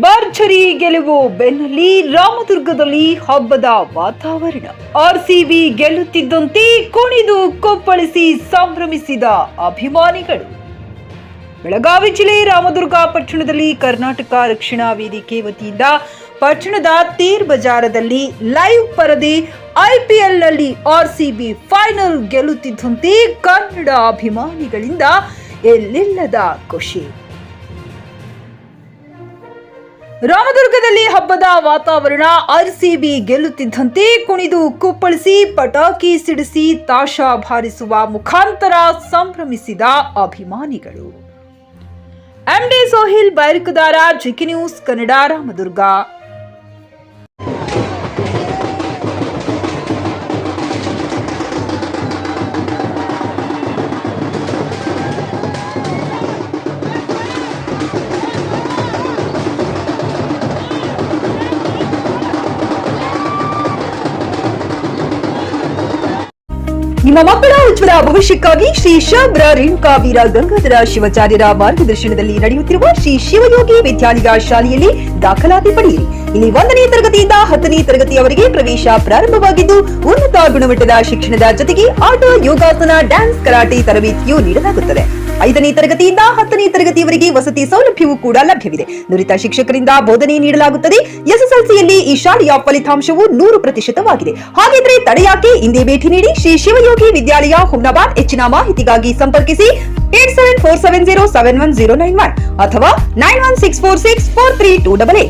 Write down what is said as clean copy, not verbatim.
ಭರ್ಜರಿ ಗೆಲುವು ಬೆನ್ನಲ್ಲಿ ರಾಮದುರ್ಗದಲ್ಲಿ ಹಬ್ಬದ ವಾತಾವರಣ. ಆರ್ಸಿಬಿ ಗೆಲ್ಲುತ್ತಿದ್ದಂತೆ ಕುಣಿದು ಕುಪ್ಪಳಿಸಿ ಸಂಭ್ರಮಿಸಿದ ಅಭಿಮಾನಿಗಳು. ಬೆಳಗಾವಿ ಜಿಲ್ಲೆ ರಾಮದುರ್ಗ ಪಟ್ಟಣದಲ್ಲಿ ಕರ್ನಾಟಕ ರಕ್ಷಣಾ ವೇದಿಕೆ ವತಿಯಿಂದ ಪಟ್ಟಣದ ತೀರ್ ಬಜಾರದಲ್ಲಿ ಲೈವ್ ಪರದೆ ಐಪಿಎಲ್ನಲ್ಲಿ ಆರ್ಸಿಬಿ ಫೈನಲ್ ಗೆಲ್ಲುತ್ತಿದ್ದಂತೆ ಕನ್ನಡ ಅಭಿಮಾನಿಗಳಿಂದ ಎಲ್ಲಿಲ್ಲದ ಖುಷಿ. ರಾಮದುರ್ಗದಲ್ಲಿ ಹಬ್ಬದ ವಾತಾವರಣ. ಆರ್ಸಿಬಿ ಗೆಲ್ಲುತ್ತಿದ್ದಂತೆ ಕುಣಿದು ಕುಪ್ಪಳಿಸಿ ಪಟಾಕಿ ಸಿಡಿಸಿ ತಾಶಾ ಬಾರಿಸುವ ಮುಖಾಂತರ ಸಂಭ್ರಮಿಸಿದ ಅಭಿಮಾನಿಗಳು. MD Sohil Bairakadar, GK news Kannada, Ramadurg. ನಿಮ್ಮ ಮಕ್ಕಳ ಉಜ್ವಲ ಭವಿಷ್ಯಕ್ಕಾಗಿ ಶ್ರೀ ಶಬ್ರ ರೇಣುಕಾ ವೀರ ಗಂಗಾಧರ ಶಿವಾಚಾರ್ಯರ ಮಾರ್ಗದರ್ಶನದಲ್ಲಿ ನಡೆಯುತ್ತಿರುವ ಶ್ರೀ ಶಿವಯೋಗಿ ವಿದ್ಯಾಲಯ ಶಾಲೆಯಲ್ಲಿ ದಾಖಲಾತಿ ಪಡೆಯಿರಿ. ಇಲ್ಲಿ 1ನೇ ತರಗತಿಯಿಂದ 10ನೇ ತರಗತಿಯವರೆಗೆ ಪ್ರವೇಶ ಪ್ರಾರಂಭವಾಗಿದ್ದು, ಉನ್ನತ ಗುಣಮಟ್ಟದ ಶಿಕ್ಷಣದ ಜೊತೆಗೆ ಆಟ, ಯೋಗಾಸನ, ಡ್ಯಾನ್ಸ್, ಕರಾಟೆ ತರಬೇತಿಯೂ ನೀಡಲಾಗುತ್ತದೆ. 5ನೇ ತರಗತಿಯಿಂದ 10ನೇ ತರಗತಿಯವರೆಗೆ ವಸತಿ ಸೌಲಭ್ಯವೂ ಕೂಡ ಲಭ್ಯವಿದೆ. ನುರಿತ ಶಿಕ್ಷಕರಿಂದ ಬೋಧನೆ ನೀಡಲಾಗುತ್ತದೆ. ಎಸ್ಎಸ್ಎಲ್ಸಿಯಲ್ಲಿ ಈ ಶಾಲೆಯ ಫಲಿತಾಂಶವು 100%ವಾಗಿದೆ. ಹಾಗಿದ್ರೆ ತಡೆಯಾಕೆ? ಇಂದೇ ಭೇಟಿ ನೀಡಿ ಶ್ರೀ ಶಿವಯೋಗಿ ವಿದ್ಯಾಲಯ, ಹುಮ್ನಾಬಾದ್. ಹೆಚ್ಚಿನ ಮಾಹಿತಿಗಾಗಿ ಸಂಪರ್ಕಿಸಿ 8747071091 ಅಥವಾ 9164643288.